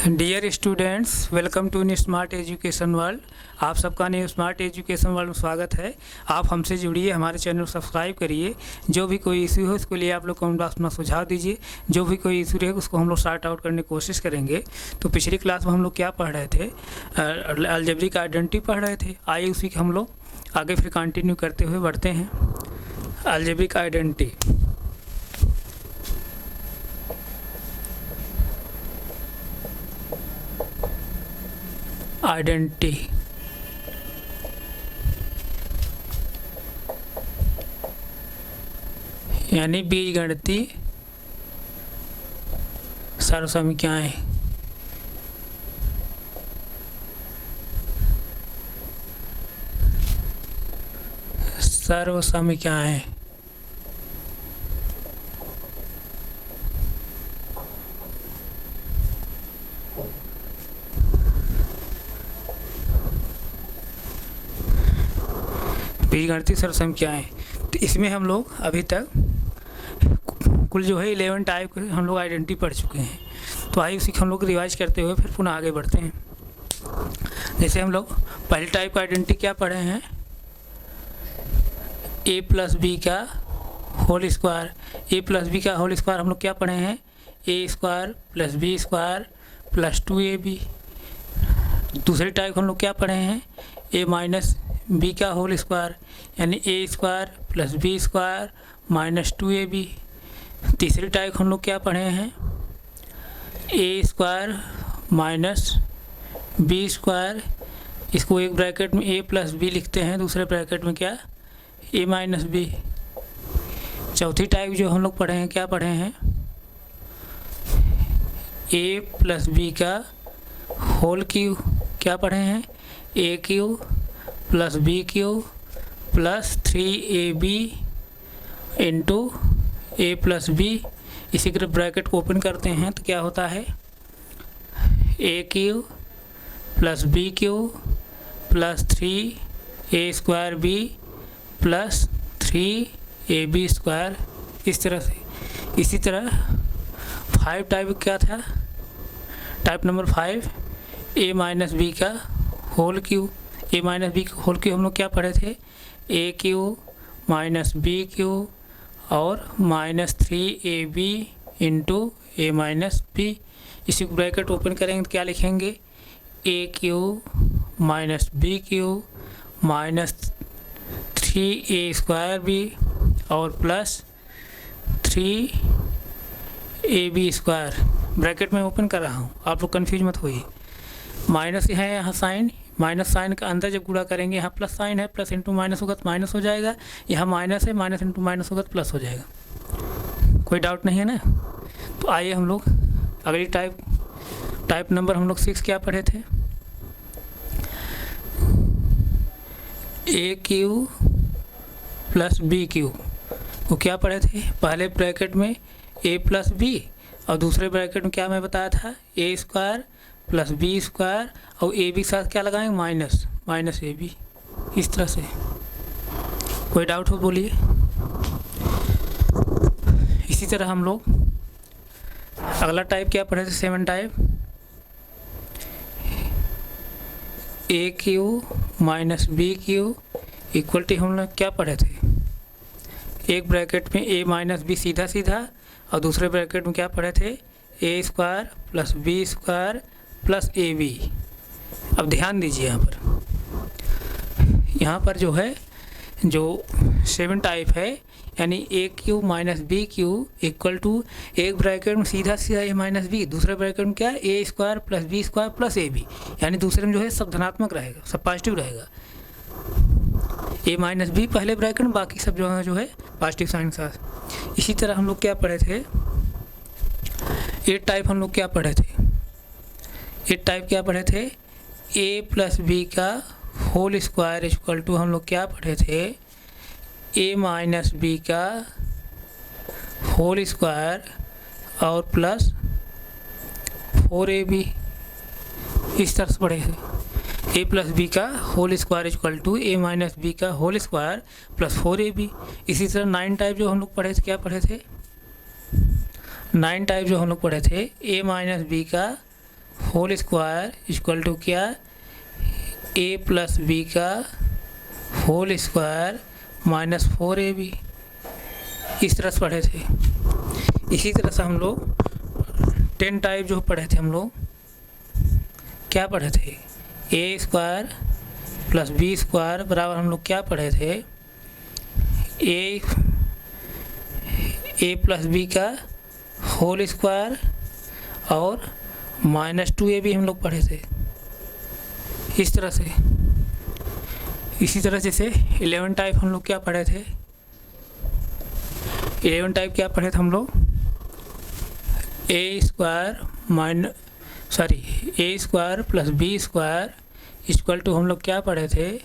Dear students, welcome to new smart education world. आप सबका new smart education world में स्वागत है। आप हमसे जुड़िए, हमारे चैनल को सब्सक्राइब करिए। जो भी कोई इशू हो उसके लिए आप लोग कमेंट बॉक्स में सुझाव दीजिए। जो भी कोई इशू रहेगा उसको हम लोग सॉर्ट आउट करने की कोशिश करेंगे। तो पिछली क्लास में हम लोग क्या पढ़ रहे थे? अलजेब्रिक आइडेंटिटी पढ़ रहे थे। आइए उसी के हम लोग आगे फिर कंटिन्यू करते हुए बढ़ते हैं। अलजेब्रिक आइडेंटिटी, आइडेंटिटी यानी बीजगणितीय सर्वसमीकरणाएं। सर्वसमीकरणाएं बीजगणितीय सर्वसमीकरणाएं। तो इसमें हम लोग अभी तक कुल जो है 11 टाइप के हम लोग आइडेंटिटी पढ़ चुके हैं। तो आइए उसी को हम लोग रिवाइज करते हुए फिर पुनः आगे बढ़ते हैं। जैसे हम लोग पहले टाइप का आइडेंटिटी क्या पढ़े हैं? a प्लस बी का whole square. A plus B का होल स्क्वायर हम लोग क्या पढ़े हैं? A square plus B square plus 2ab। दूसरे टाइप हम लोग क्या पढ़े हैं? a माइनस बी का होल स्क्वायर यानी a square plus B square minus 2ab। तीसरी टाइप हम लोग क्या पढ़े हैं? A square minus b square, इसको एक ब्रैकेट में ए प्लस बी लिखते हैं, दूसरे ब्रैकेट में क्या? A minus b. चौथी टाइप जो हम लोग पढ़े हैं क्या पढ़े हैं? ए प्लस बी का होल क्यू क्या पढ़े हैं? A cube plus b cube plus 3ab into a plus b. इसी के ब्रैकेट को ओपन करते हैं तो क्या होता है? A cube plus b cube plus 3a square b plus 3ab square. इस तरह से। इसी तरह 5 टाइप क्या था? Type number 5 a minus B का whole cube. A minus b whole cube हम लोग क्या पढ़े थे? A Q minus B cube और minus 3ab into a minus b. इसी को ब्रैकेट ओपन करेंगे तो क्या लिखेंगे? A Q minus B cube minus 3a square B और प्लस 3ab स्क्वायर। ब्रैकेट में ओपन कर रहा हूँ, आप लोग कन्फ्यूज मत होइए। माइनस है यहाँ साइन, माइनस साइन का अंदर जब गुणा करेंगे यहाँ प्लस साइन है, प्लस इंटू माइनस होगा तो माइनस हो जाएगा। यहाँ माइनस है, माइनस इंटू माइनस होगा तो प्लस हो जाएगा। कोई डाउट नहीं है ना? तो आइए हम लोग अगली टाइप नंबर हम लोग 6 क्या पढ़े थे? A cube plus b Q वो क्या पढ़े थे? पहले ब्रैकेट में ए प्लस बी और दूसरे ब्रैकेट में क्या मैं बताया था? A square plus B square और ए बी के साथ क्या लगाएंगे? माइनस ए बी। इस तरह से। कोई डाउट हो बोलिए। इसी तरह हम लोग अगला टाइप क्या पढ़े थे? 7 type A Q minus B Q equal to हम लोग क्या पढ़े थे? एक ब्रैकेट में ए माइनस बी सीधा सीधा और दूसरे ब्रैकेट में क्या पढ़े थे? A square plus B square plus A b. अब ध्यान दीजिए यहाँ पर जो है जो 7 टाइप है यानी a Q minus B Q equal to एक ब्रैकेट में सीधा सीधा ए माइनस बी, दूसरे ब्रैकेट में क्या? A square plus B square plus A b. यानी दूसरे में जो है सब धनात्मक रहेगा, सब पॉजिटिव रहेगा। ए माइनस बी पहले ब्रैकेट में, बाकी सब जो है पॉजिटिव साइन के साथ। इसी तरह हम लोग क्या पढ़े थे? 8 टाइप हम लोग क्या पढ़े थे? 8 टाइप क्या पढ़े थे? ए प्लस बी का होल स्क्वायर इक्वल टू हम लोग क्या पढ़े थे? ए माइनस बी का होल स्क्वायर और प्लस 4ab। इस तरह से पढ़े थे। ए प्लस बी का whole square equal to A minus B का होल स्क्वायर प्लस 4ab। इसी तरह 9 टाइप जो हम लोग पढ़े थे क्या पढ़े थे? 9 टाइप जो हम लोग पढ़े थे, ए माइनस बी का होल स्क्वायर इक्वल टू क्या, ए प्लस बी का होल स्क्वायर माइनस 4ab। इस तरह से पढ़े थे। इसी तरह से हम लोग 10 टाइप जो पढ़े थे, हम लोग क्या पढ़े थे, a square plus B square बराबर हम लोग क्या पढ़े थे, ए प्लस बी का होल स्क्वायर और माइनस 2ab हम लोग पढ़े थे। इस तरह से इसी तरह जैसे 11 टाइप हम लोग क्या पढ़े थे, 11 टाइप क्या पढ़े थे हम लोग, a square plus B square equal to हम लोग क्या पढ़े थे,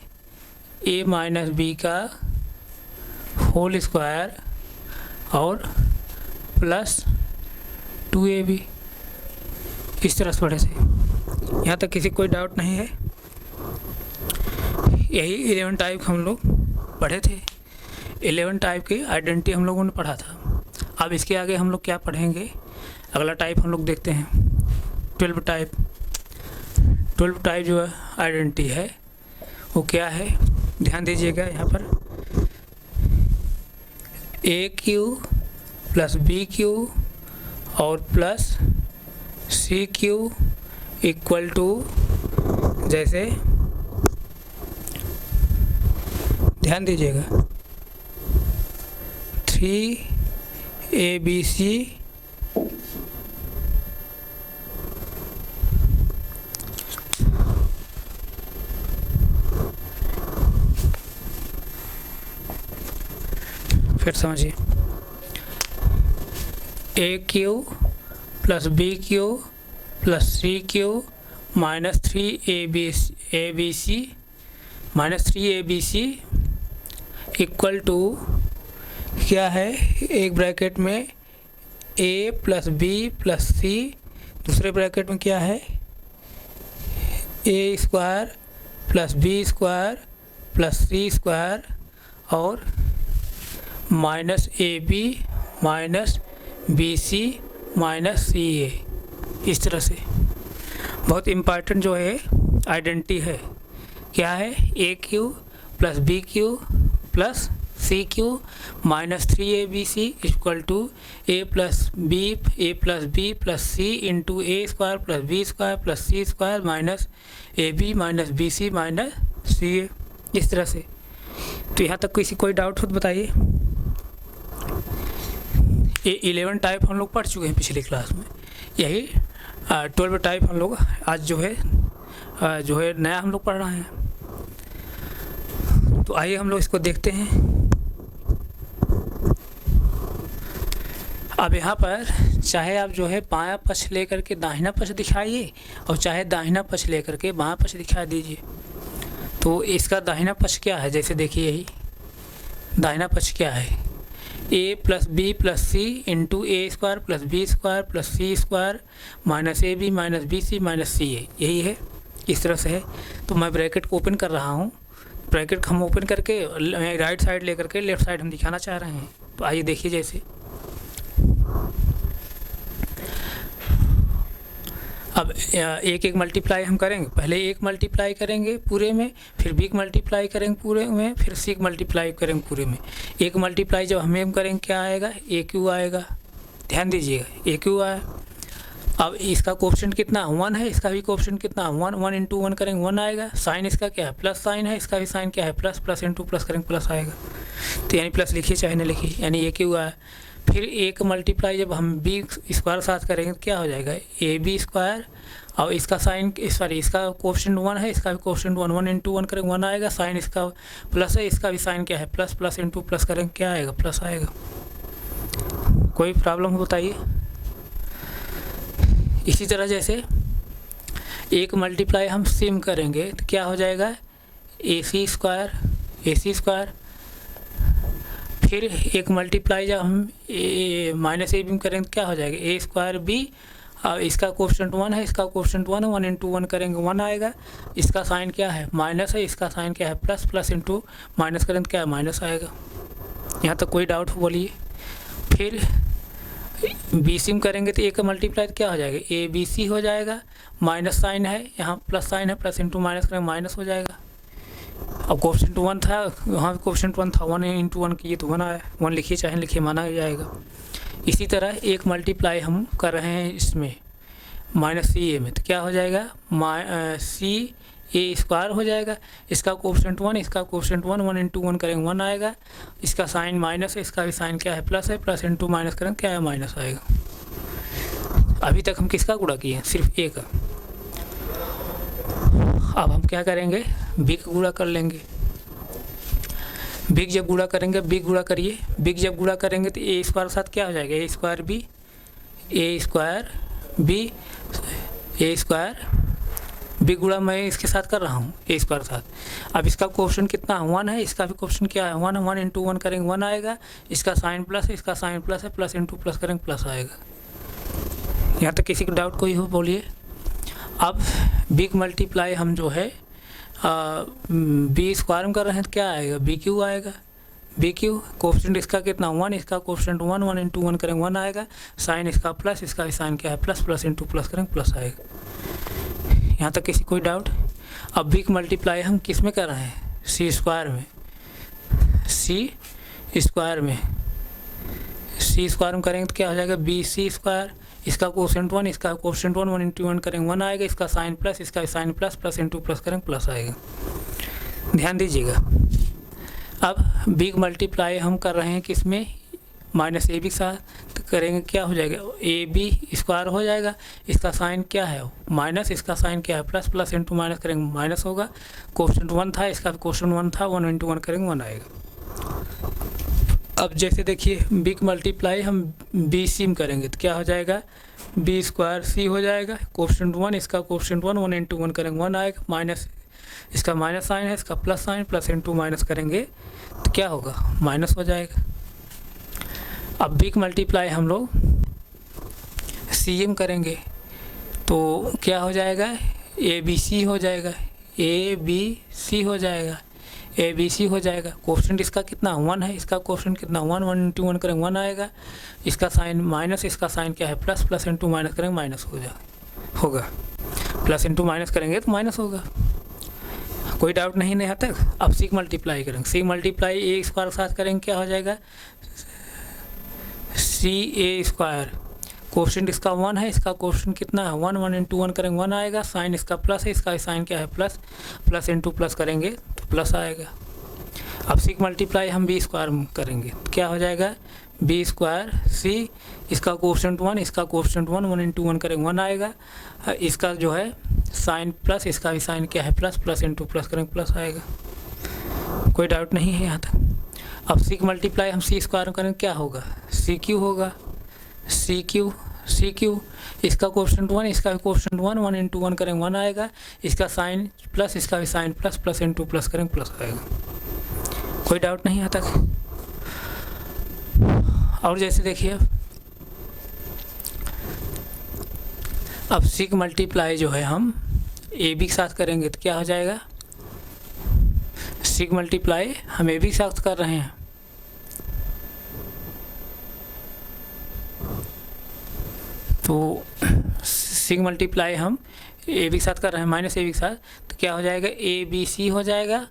ए माइनस बी का होल स्क्वायर और प्लस 2ab। इस तरह से पढ़े थे। यहाँ तक किसी कोई डाउट नहीं है। यही 11 टाइप हम लोग पढ़े थे। 11 टाइप की आइडेंटिटी हम लोगों ने पढ़ा था। अब इसके आगे हम लोग क्या पढ़ेंगे, अगला टाइप हम लोग देखते हैं 12 टाइप। 12 टाइप जो आइडेंटिटी है वो क्या है, ध्यान दीजिएगा। यहाँ पर a cube plus b cube और plus c cube equal to, जैसे ध्यान दीजिएगा, 3abc फिर समझिए, a cube plus b cube plus c cube minus 3abc equal to क्या है, एक ब्रैकेट में a plus b plus c, दूसरे ब्रैकेट में क्या है, a square plus B square plus c square और minus A b minus b c minus c a. इस तरह से बहुत इम्पॉर्टेंट जो है आइडेंटिटी है, क्या है, a cube plus b cube plus c cube minus 3abc equal to a plus b plus c into a square plus B square plus c square minus A b minus b c minus c a. इस तरह से। तो यहाँ तक किसी कोई doubt हो तो बताइए। ये 11 टाइप हम लोग पढ़ चुके हैं पिछली क्लास में। यही 12 टाइप हम लोग आज जो है नया हम लोग पढ़ रहे हैं। तो आइए हम लोग इसको देखते हैं। अब यहाँ पर चाहे आप जो है बायां पक्ष लेकर के दाहिना पक्ष दिखाइए और चाहे दाहिना पक्ष लेकर के बायां पक्ष दिखा दीजिए। तो इसका दाहिना पक्ष क्या है, जैसे देखिए यही दाहिना पक्ष क्या है, ए plus b plus c into a square plus B square plus c square minus A b minus b c minus c a, यही है। इस तरह से है। तो मैं ब्रैकेट को ओपन कर रहा हूँ। ब्रैकेट हम ओपन करके राइट साइड लेकर के लेफ्ट साइड हम दिखाना चाह रहे हैं। तो आइए देखिए, जैसे अब एक एक मल्टीप्लाई हम करेंगे। पहले एक मल्टीप्लाई करेंगे पूरे में, फिर बी मल्टीप्लाई करेंगे पूरे में, फिर सी मल्टीप्लाई करेंगे पूरे में। एक मल्टीप्लाई जब हम करेंगे क्या आएगा, ए क्यू आएगा। ध्यान दीजिएगा, ए क्यू आया। अब इसका कोएफिशिएंट कितना 1 है, इसका भी कोएफिशिएंट कितना 1 इंटू 1 करेंगे 1 आएगा। साइन इसका क्या है, प्लस साइन है, इसका भी साइन क्या है प्लस, प्लस इंटू प्लस करेंगे प्लस आएगा। तो यानी प्लस लिखिए चाहे न लिखिए, यानी ए क्यू आया। फिर एक मल्टीप्लाई जब हम बी स्क्वायर साथ करेंगे तो क्या हो जाएगा, ए बी स्क्वायर और इसका साइन इसका कोएफिशिएंट 1 है, इसका भी कोएफिशिएंट 1 इंटू 1 करेंगे 1 आएगा। साइन इसका प्लस है, इसका भी साइन क्या है प्लस, प्लस इंटू प्लस करेंगे क्या आएगा, प्लस आएगा। कोई प्रॉब्लम हो बताइए। इसी तरह जैसे एक मल्टीप्लाई हम सिम करेंगे तो क्या हो जाएगा, ए सी स्क्वायर। फिर एक मल्टीप्लाई जब हम माइनस ए बी करेंगे तो क्या हो जाएगा, ए स्क्वायर बी और इसका कोएफिशिएंट 1 है, इसका कोएफिशिएंट 1 इंटू 1 करेंगे 1 आएगा। इसका साइन क्या है माइनस है, इसका साइन क्या है प्लस, प्लस इंटू माइनस करेंगे क्या है माइनस आएगा। यहाँ तक कोई डाउट हो बोलिए। फिर बी सी में करेंगे तो ए का मल्टीप्लाई क्या हो जाएगा, ए बी सी हो जाएगा, माइनस साइन है यहाँ, प्लस साइन है, प्लस इंटू माइनस करेंगे माइनस हो जाएगा। अब कोफिशिएंट 1 था, वहाँ भी कोफिशिएंट 1 था, 1 इंटू 1 किए तो 1 आया, 1 लिखिए चाहे लिखिए माना जाएगा। इसी तरह एक मल्टीप्लाई हम कर रहे हैं इसमें माइनस सी ए में, तो क्या हो जाएगा, सी ए स्क्वायर हो जाएगा, इसका कोफिशिएंट 1, इसका कोफिशिएंट 1, 1 इंटू 1 करेंगे 1 आएगा, इसका साइन माइनस है, इसका भी साइन क्या है प्लस है, प्लस इंटू माइनस करेंगे क्या है माइनस आएगा। अभी तक हम किसका गुणा किए हैं, सिर्फ ए का। अब हम क्या करेंगे, बी का गुणा कर लेंगे। बिग जब गुणा करेंगे, बिग गुणा करिए, बिग जब गुणा करेंगे तो ए स्क्वायर के साथ क्या हो जाएगा, ए स्क्वायर बी, ए स्क्वायर बी, ए स्क्वायर बी गुणा मैं इसके साथ कर रहा हूँ ए स्क्वायर के साथ। अब इसका कोफिशिएंट कितना है, 1 है, इसका भी कोफिशिएंट क्या है 1 है, 1 इंटू 1 करेंगे 1 आएगा, इसका साइन प्लस है, इसका साइन प्लस है, प्लस इंटू प्लस करेंगे प्लस आएगा। यहाँ तक किसी को डाउट कोई हो बोलिए। अब बिग मल्टीप्लाई हम जो है बी स्क्वायर में कर रहे हैं तो क्या आएगा, बी क्यू आएगा, बी क्यू कोफिशिएंट इसका कितना 1, इसका कोफिशिएंट 1, 1 इंटू 1 करेंगे 1 आएगा, साइन इसका प्लस, इसका भी साइन क्या है प्लस, प्लस इंटू प्लस करेंगे प्लस आएगा। यहाँ तक किसी कोई डाउट। अब बिग मल्टीप्लाई हम किस में कर रहे हैं, सी स्क्वायर में, सी स्क्वायर में, सी स्क्वायर में करेंगे तो क्या हो जाएगा, बी सी स्क्वायर, इसका कोफिशिएंट 1, इसका कोफिशिएंट 1, 1 इंटू 1 करेंगे 1 आएगा, इसका साइन प्लस, इसका sign plus, plus into plus करेंगे प्लस आएगा। ध्यान दीजिएगा। अब बिग मल्टीप्लाई हम कर रहे हैं किसमें, माइनस ए बी के साथ, तो करेंगे क्या हो जाएगा, ए बी स्क्वायर हो जाएगा, इसका साइन क्या है माइनस, इसका साइन क्या है प्लस, प्लस इंटू माइनस करेंगे माइनस होगा, कोफिशिएंट 1 था, इसका कोफिशिएंट 1 था, 1 इंटू 1 करेंगे 1 आएगा। अब जैसे देखिए बिग मल्टीप्लाई हम बी सी में करेंगे तो क्या हो जाएगा, बी स्क्वायर सी हो जाएगा, कोफिशिएंट 1, इसका कोफिशिएंट 1, 1 इंटू 1 करेंगे 1 आएगा, माइनस इसका माइनस साइन है, इसका plus sign, plus into minus करेंगे तो क्या होगा माइनस हो जाएगा। अब बिग मल्टीप्लाई हम लोग सी एम करेंगे तो क्या हो जाएगा, ए बी सी हो जाएगा, ए बी सी हो जाएगा, ए बी सी हो जाएगा। कोफिशिएंट इसका कितना 1 है, इसका कोफिशिएंट कितना 1, 1 इंटू 1 करेंगे 1 आएगा, इसका साइन माइनस, इसका साइन क्या है प्लस, प्लस इंटू माइनस करेंगे माइनस होगा, प्लस इंटू माइनस करेंगे तो माइनस होगा। कोई डाउट नहीं यहाँ तक। अब सी मल्टीप्लाई करेंगे, सी मल्टीप्लाई ए स्क्वायर के साथ करेंगे क्या हो जाएगा, सी ए स्क्वायर, कोफिशिएंट इसका 1 है, इसका कोफिशिएंट कितना है 1, 1 इंटू 1 करेंगे 1 आएगा, साइन इसका प्लस है, इसका साइन क्या है प्लस, प्लस इंटू प्लस करेंगे तो प्लस आएगा। अब सी मल्टीप्लाई हम बी स्क्वायर करेंगे तो क्या हो जाएगा, बी स्क्वायर सी, इसका कोफिशिएंट 1, इसका कोफिशिएंट 1, 1 इंटू 1 करेंगे 1 आएगा, इसका जो है साइन प्लस, इसका भी साइन क्या है प्लस, प्लस इंटू प्लस करेंगे प्लस आएगा। कोई डाउट नहीं है यहाँ तक। अब सी मल्टीप्लाई हम सी स्क्वायर करेंगे क्या होगा, सी क्यू होगा, सी क्यू, सी क्यू, इसका कोफिशिएंट 1, इसका भी कोफिशिएंट 1, 1 इंटू 1 करेंगे 1 आएगा, इसका साइन प्लस, इसका भी sign plus, plus into plus करेंगे प्लस आएगा। कोई डाउट नहीं यहाँ तक। और जैसे देखिए अब सी मल्टीप्लाई जो है हम ए बी के साथ करेंगे तो क्या हो जाएगा, सी मल्टीप्लाई हम ए बी के साथ कर रहे हैं तो सी मल्टीप्लाई हम ए बी के साथ कर रहे हैं माइनस ए बी के साथ, तो क्या हो जाएगा, ए बी सी हो जाएगा,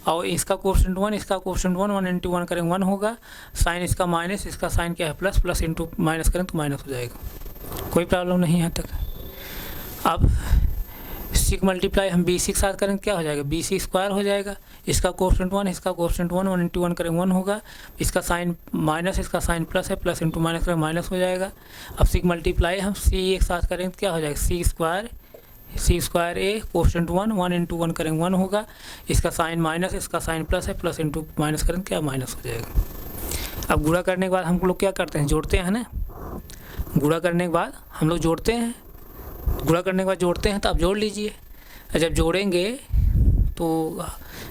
और इसका कोफिशिएंट 1, इसका कोफिशिएंट 1, 1 इंटू 1 करेंगे 1 होगा, साइन इसका माइनस, इसका साइन क्या है प्लस, प्लस इंटू माइनस करेंगे तो माइनस हो जाएगा। कोई प्रॉब्लम नहीं यहाँ तक। अब सी मल्टीप्लाई हम बी सी के साथ करेंगे क्या हो जाएगा, बी सी स्क्वायर हो जाएगा, इसका कोफिशिएंट 1, इसका कोफिशिएंट 1, 1 इंटू 1 करेंगे 1 होगा, इसका साइन माइनस, इसका साइन प्लस है, प्लस इंटू माइनस करेंगे माइनस हो जाएगा। अब सी मल्टीप्लाई हम सी एक साथ करेंगे तो क्या हो जाएगा, सी स्क्वायर ए, कोफिशिएंट 1, 1 इंटू 1 करेंगे 1 होगा, इसका साइन माइनस, इसका साइन प्लस है, प्लस इंटू माइनस करेंगे क्या माइनस हो जाएगा। अब गुणा करने के बाद हम लोग क्या करते हैं, जोड़ते हैं ना, गुणा करने के बाद हम लोग जोड़ते हैं, गुणा करने के बाद जोड़ते हैं, तो आप जोड़ लीजिए। जब जोड़ेंगे तो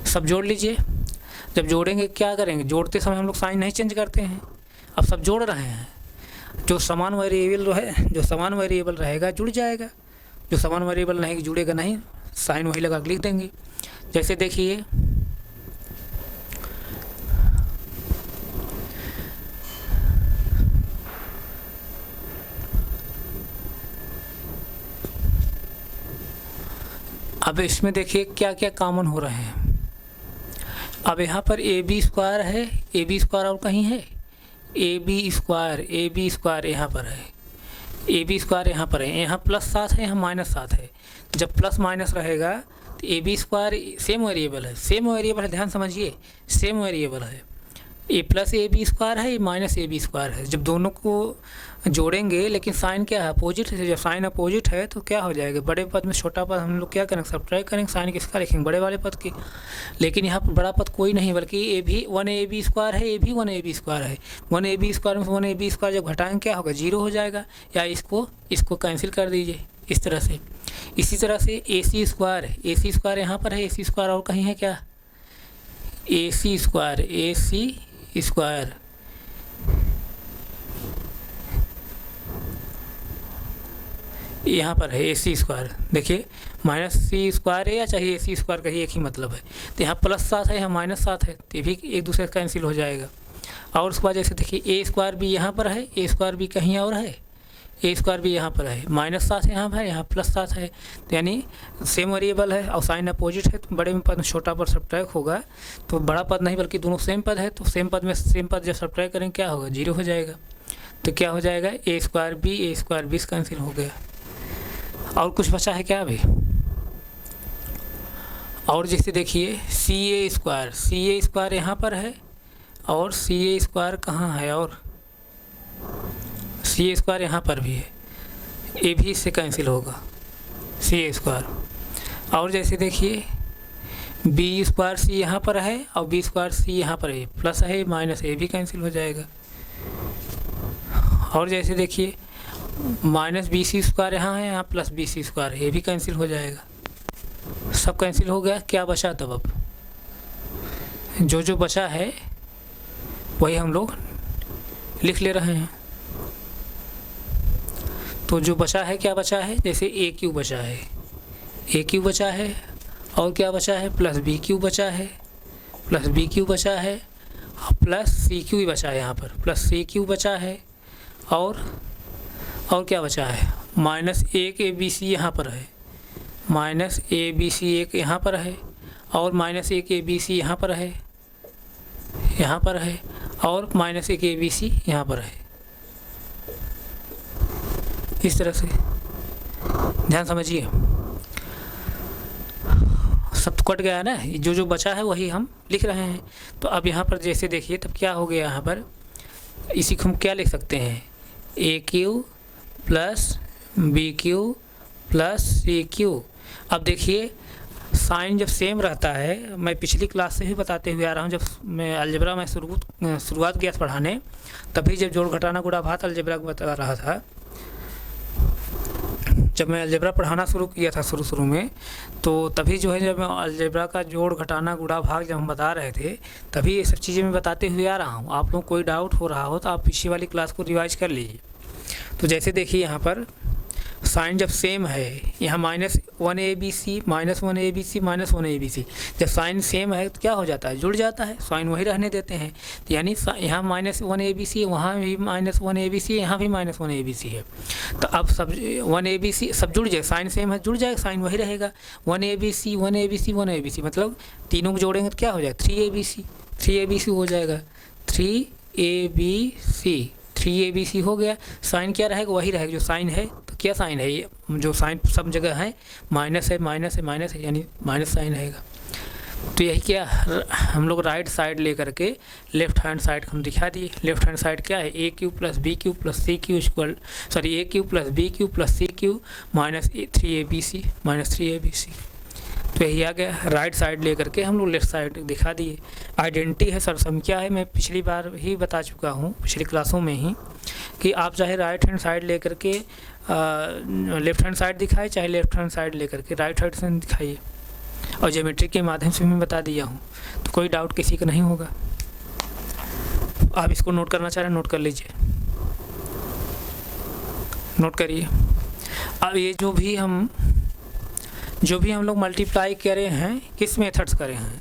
सब जोड़ लीजिए, जब जोड़ेंगे क्या करेंगे, जोड़ते समय हम लोग साइन नहीं चेंज करते हैं। अब सब जोड़ रहे हैं, जो समान वेरिएबल है, जो समान वेरिएबल रहेगा जुड़ जाएगा, जो समान वेरिएबल नहीं जुड़ेगा नहीं, साइन वही लगा के लिख देंगे। जैसे देखिए अब इसमें देखिए क्या क्या कॉमन हो रहे हैं। अब यहाँ पर ए बी स्क्वायर है, ए बी स्क्वायर और कहीं है, ए बी स्क्वायर यहाँ पर है, ए बी स्क्वायर यहाँ पर है, यहाँ +7 है, यहाँ -7 है। जब प्लस माइनस रहेगा तो A B square same variable है, ध्यान समझिए, सेम वेरिएबल है। ए प्लस ए बी स्क्वायर है, माइनस ए बी स्क्वायर है। जब दोनों को जोड़ेंगे, लेकिन साइन क्या है, अपोजिट है। जब साइन अपोजिट है तो क्या हो जाएगा, बड़े पद में छोटा पद हम लोग क्या करेंगे, सब्ट्रैक्ट करेंगे, साइन किसका लिखेंगे, बड़े वाले पद की। लेकिन यहाँ पर बड़ा पद कोई नहीं, बल्कि ए भी 1ab स्क्वायर है, ए भी 1ab स्क्वायर है। 1ab स्क्वायर में 1ab स्क्वायर जब घटाएंगे क्या होगा, 0 हो जाएगा। या इसको कैंसिल कर दीजिए इस तरह से। इसी तरह से ए सी स्क्वायर यहाँ पर है, ए सी स्क्वायर और कहीं है क्या, ए सी स्क्वायर यहाँ पर है, ए सी स्क्वायर। देखिए -c स्क्वायर है या चाहे ए सी स्क्वायर का ही एक ही मतलब है। तो यहाँ +7 है, यहाँ -7 है, तो ये भी एक दूसरे से कैंसिल हो जाएगा। और उसके बाद जैसे देखिए ए स्क्वायर भी यहाँ पर है, ए स्क्वायर भी कहीं और है, ए स्क्वायर भी यहाँ पर है, -7 यहाँ पर है, यहाँ +7 है। तो यानी सेम वेरिएबल है और साइन अपोजिट है, तो बड़े में पद में छोटा पद सब्ट्रैक्ट होगा, तो बड़ा पद नहीं बल्कि दोनों सेम पद है। तो सेम पद में सेम पद जब सब्ट्रैक्ट करेंगे क्या होगा, 0 हो जाएगा। तो क्या हो जाएगा, ए स्क्वायर बी कैंसिल हो गया। और कुछ बचा है क्या अभी, और जैसे देखिए सी ए स्क्वायर यहाँ पर है, और सी ए स्क्वायर कहाँ है, और सी ए स्क्वायर यहाँ पर भी है, ए भी इससे कैंसिल होगा, सी ए स्क्वायर। और जैसे देखिए बी स्क्वायर सी यहाँ पर है, और बी स्क्वायर सी यहाँ पर है, प्लस है माइनस, ए भी कैंसिल हो जाएगा। और जैसे देखिए -bc स्क्वायर यहाँ है, यहाँ +bc स्क्वायर है, ये भी कैंसिल हो जाएगा। सब कैंसिल हो गया, क्या बचा तब, अब जो बचा है वही हम लोग लिख ले रहे हैं। तो जो बचा है, क्या बचा है, जैसे ए क्यू बचा है, और क्या बचा है, +b बचा है, प्लस सी क्यू भी बचा है, यहाँ पर +c बचा है, और क्या बचा है, -1 abc यहाँ पर है, -abc एक यहाँ पर है, और -1 abc यहाँ पर है, और -1 abc यहाँ पर है। इस तरह से ध्यान समझिए, सब तो कट गया है ना, जो बचा है वही हम लिख रहे हैं। तो अब यहाँ पर जैसे देखिए तब क्या हो गया, यहाँ पर इसी को हम क्या लिख सकते हैं, a cube plus b cube plus c cube. अब देखिए साइन जब सेम रहता है, मैं पिछली क्लास से ही बताते हुए आ रहा हूँ, जब मैं अलजेब्रा में शुरुआत किया पढ़ाने, तभी जब जोड़ घटाना गुणा भाग अलजेब्रा को बता रहा था, जब मैं अलजेब्रा पढ़ाना शुरू किया था शुरू में, तो तभी जो है जब मैं अलजेब्रा का जोड़ घटाना गुणा भाग जब हम बता रहे थे, तभी ये सब चीज़ें मैं बताते हुए आ रहा हूँ। आप लोग कोई डाउट हो रहा हो तो आप पिछली वाली क्लास को रिवाइज कर लीजिए। तो जैसे देखिए यहाँ पर साइन जब सेम है, यहाँ -1 abc -1 abc, जब साइन सेम है तो क्या हो जाता है, जुड़ जाता है, साइन वही रहने देते हैं। तो यानी यहाँ -1 abc, वहाँ भी -1 abc, यहाँ भी -1 abc है। तो अब सब 1 abc सब जुड़ जाए, साइन सेम है, जुड़ जाएगा, साइन वही रहेगा। 1 abc मतलब तीनों को जोड़ेंगे तो क्या हो जाएगा, 3 abc हो जाएगा, 3 abc हो गया। साइन क्या रहेगा, वही रहेगा जो साइन है। तो क्या साइन है, ये जो साइन सब जगह है माइनस है, यानी माइनस साइन रहेगा। तो यही क्या हम लोग राइट साइड लेकर के लेफ्ट हैंड साइड हम दिखा दिए। लेफ्ट हैंड साइड क्या है, a cube plus b cube plus c cube equal a cube plus b cube plus c cube -3 abc। तो यही आ गया, राइट साइड लेकर के हम लोग लेफ्ट साइड दिखा दिए। आइडेंटिटी है सरसम क्या है, मैं पिछली बार ही बता चुका हूँ पिछली क्लासों में ही, कि आप चाहे राइट हैंड साइड लेकर के लेफ्ट हैंड साइड दिखाए, चाहे लेफ्ट हैंड साइड लेकर के राइट हैंड साइड दिखाइए। और ज्योमेट्री के माध्यम से मैं बता दिया हूँ, तो कोई डाउट किसी का नहीं होगा। आप इसको नोट करना चाह रहे हैं, नोट कर लीजिए, नोट करिए। अब ये जो भी हम लोग मल्टीप्लाई करे हैं, किस मेथड्स करे हैं,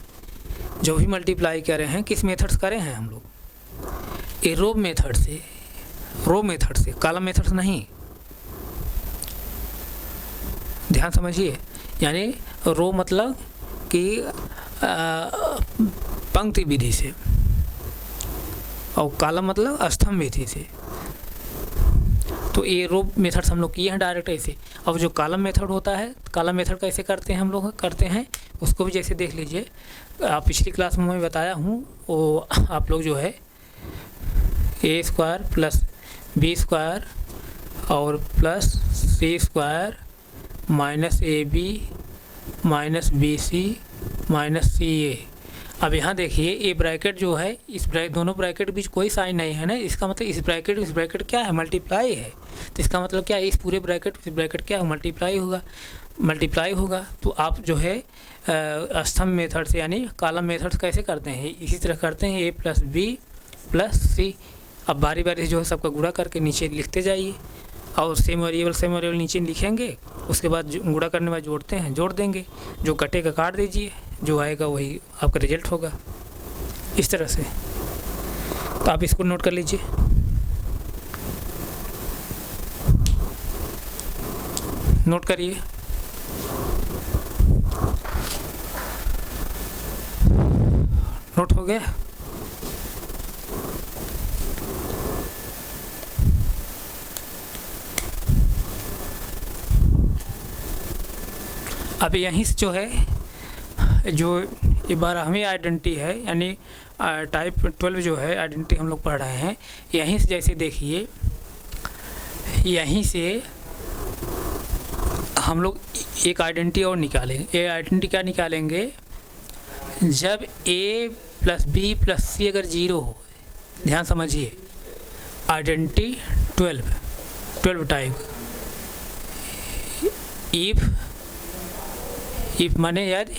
जो भी मल्टीप्लाई करे हैं किस मेथड्स करे हैं हम लोग, ये रो मेथड से, कॉलम मेथड से नहीं। ध्यान समझिए, यानी रो मतलब कि पंक्ति विधि से, और कॉलम मतलब स्तंभ विधि से। तो ये रो मेथड्स हम लोग किए हैं डायरेक्ट ऐसे। अब जो कॉलम मेथड होता है, कॉलम मेथड कैसे करते हैं हम लोग करते हैं उसको भी जैसे देख लीजिए। पिछली क्लास में मैं बताया हूँ, वो आप लोग जो है a square plus B square और plus c square minus A b minus b c minus c a. अब यहाँ देखिए ये ब्रैकेट जो है, इस दोनों ब्रैकेट के बीच कोई साइन नहीं है ना, इसका मतलब इस ब्रैकेट क्या है, मल्टीप्लाई है। तो इसका मतलब क्या है, इस पूरे ब्रैकेट क्या है, मल्टीप्लाई होगा। तो आप जो है स्तंभ मेथड से यानी कॉलम मेथड कैसे करते हैं, इसी तरह करते हैं, ए प्लस बी प्लस सी। अब बारी बारी से जो है सबका गुणा करके नीचे लिखते जाइए, और सेम वेरिएबल नीचे लिखेंगे, उसके बाद गुणा करने में जोड़ देंगे, जो कटेगा काट दीजिए, जो आएगा वही आपका रिजल्ट होगा, इस तरह से। तो आप इसको नोट कर लीजिए। नोट करिए। नोट हो गया। अब यहीं से जो है, जो 12वीं आइडेंटिटी है यानी टाइप 12 जो है आइडेंटिटी हम लोग पढ़ रहे हैं, यहीं से जैसे देखिए, यहीं से हम लोग एक आइडेंटिटी और निकालेंगे। ये आइडेंटिटी क्या निकालेंगे, जब ए प्लस बी प्लस सी अगर 0 हो, ध्यान समझिए, आइडेंटिटी 12 टाइप, इफ माने यार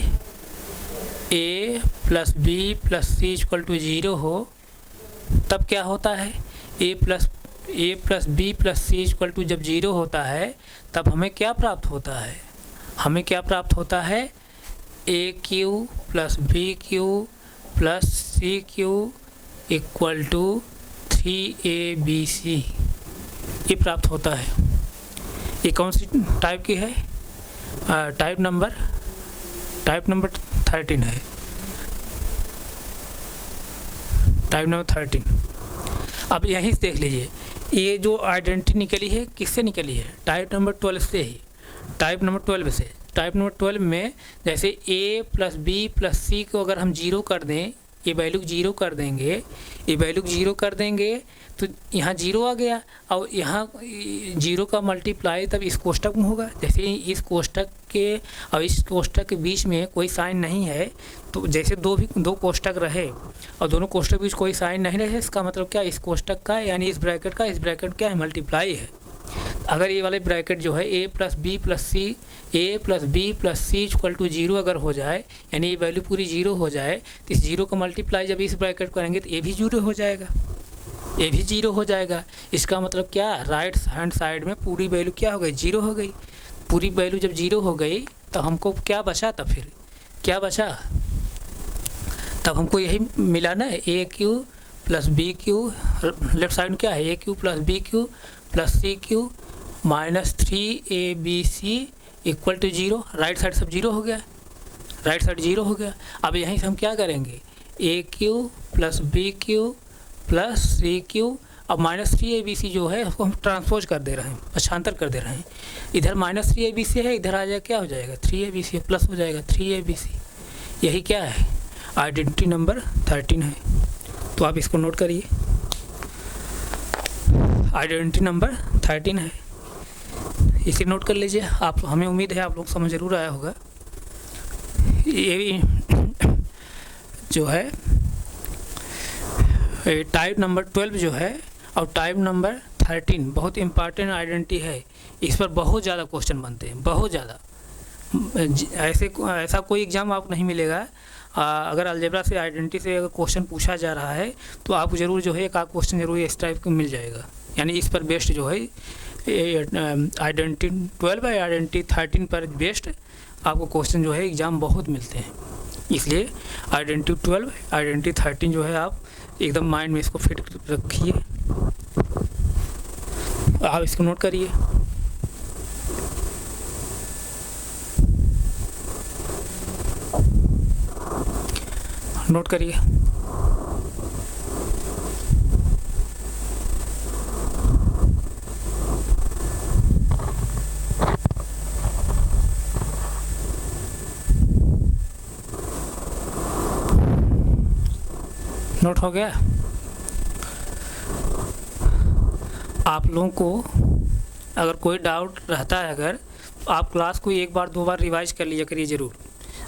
a plus b plus c equal to 0 हो, तब क्या होता है, ए plus b plus c equal to जब 0 होता है, तब हमें क्या प्राप्त होता है, a cube plus b cube plus c cube equal to 3abc, ये प्राप्त होता है। ये कौन सी टाइप की है, टाइप नंबर 13 है, टाइप नंबर 13। अब यहीं से देख लीजिए, ये जो आइडेंटिटी निकली है किससे निकली है, टाइप नंबर 12 से ही, टाइप नंबर 12 में जैसे a प्लस बी प्लस सी को अगर हम 0 कर दें, ये वैल्यू 0 कर देंगे, तो यहाँ 0 आ गया, और यहाँ 0 का मल्टीप्लाई तब इस कोष्टक में होगा। जैसे इस कोष्टक के और इस कोष्टक के बीच में कोई साइन नहीं है, तो जैसे दो कोष्टक रहे और दोनों कोष्टक के बीच कोई साइन नहीं रहे, इसका मतलब क्या, इस कोष्टक का यानी इस ब्रैकेट क्या है, मल्टीप्लाई है। अगर ये वाले ब्रैकेट जो है ए plus b plus c equal to 0 अगर हो जाए, यानी ये वैल्यू पूरी 0 हो जाए, तो इस 0 का मल्टीप्लाई जब इस ब्रैकेट करेंगे तो ये भी 0 हो जाएगा। इसका मतलब क्या, राइट हैंड साइड में पूरी वैल्यू क्या हो गई, 0 हो गई। पूरी वैल्यू जब 0 हो गई तो हमको क्या बचा, तब हमको यही मिला ना, a cube plus b cube, left side में क्या है, a cube plus b cube plus c cube minus 3abc equal to 0। Right side सब 0 हो गया। अब यहीं से हम क्या करेंगे, a cube plus b cube plus c cube, अब माइनस 3abc जो है उसको हम ट्रांसपोज कर दे रहे हैं, पक्षांतर कर दे रहे हैं। इधर माइनस 3abc है, इधर आ जाएगा क्या हो जाएगा, 3abc प्लस हो जाएगा 3abc। यही क्या है, आइडेंटिटी नंबर 13 है। तो आप इसको नोट करिए, आइडेंटिटी नंबर 13 है, इसे नोट कर लीजिए आप। हमें उम्मीद है आप लोग समझ ज़रूर आया होगा। ये जो है टाइप नंबर 12 जो है और टाइप नंबर 13 बहुत इम्पॉर्टेंट आइडेंटिटी है। इस पर बहुत ज़्यादा क्वेश्चन बनते हैं, बहुत ज़्यादा। ऐसा कोई एग्ज़ाम आपको नहीं मिलेगा अगर अलजेब्रा से आइडेंटिटी से अगर क्वेश्चन पूछा जा रहा है तो आपको ज़रूर जो है एक आध क्वेश्चन ज़रूर इस टाइप का मिल जाएगा। यानी इस पर बेस्ड जो है आइडेंटिटी 12 या आइडेंटिटी 13 पर बेस्ड आपको क्वेश्चन जो है एग्ज़ाम बहुत मिलते हैं। इसलिए आइडेंटिटी 12 आइडेंटिटी 13 जो है आप एकदम माइंड में इसको फिट रखिए, आप इसको नोट करिए। नोट करिए। नोट हो गया। आप लोगों को अगर कोई डाउट रहता है, अगर आप क्लास को एक बार दो बार रिवाइज कर लिया करिए ज़रूर।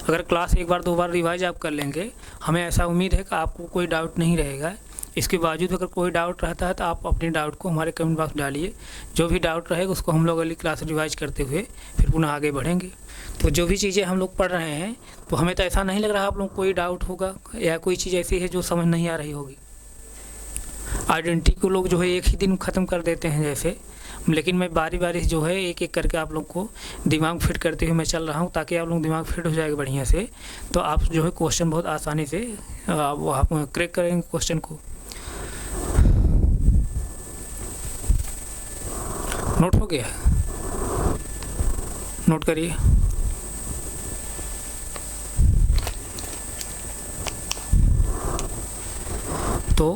अगर क्लास एक बार दो बार रिवाइज आप कर लेंगे, हमें ऐसा उम्मीद है कि आपको कोई डाउट नहीं रहेगा। इसके बावजूद अगर कोई डाउट रहता है तो आप अपने डाउट को हमारे कमेंट बॉक्स डालिए। जो भी डाउट रहेगा उसको हम लोग अगली क्लास रिवाइज करते हुए फिर पुनः आगे बढ़ेंगे। तो जो भी चीज़ें हम लोग पढ़ रहे हैं, तो हमें तो ऐसा नहीं लग रहा आप लोग कोई डाउट होगा या कोई चीज़ ऐसी है जो समझ नहीं आ रही होगी। आइडेंटिटी को लोग जो है एक ही दिन ख़त्म कर देते हैं जैसे, लेकिन मैं बारी बारी जो है एक एक करके आप लोग को दिमाग फिट करते हुए मैं चल रहा हूँ, ताकि आप लोग दिमाग फिट हो जाएगा बढ़िया से। तो आप जो है क्वेश्चन बहुत आसानी से आप क्रैक करेंगे क्वेश्चन को। नोट हो गया? नोट करिए। तो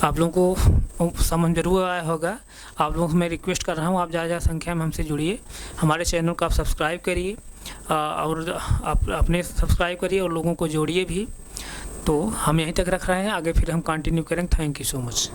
आप लोगों को समझ जरूर आया होगा। आप लोगों से मैं रिक्वेस्ट कर रहा हूँ, आप ज़्यादा संख्या में हमसे जुड़िए। हमारे चैनल को आप सब्सक्राइब करिए और आप अपने सब्सक्राइब करिए और लोगों को जोड़िए भी। तो हम यहीं तक रख रहे हैं, आगे फिर हम कंटिन्यू करेंगे। Thank you so much.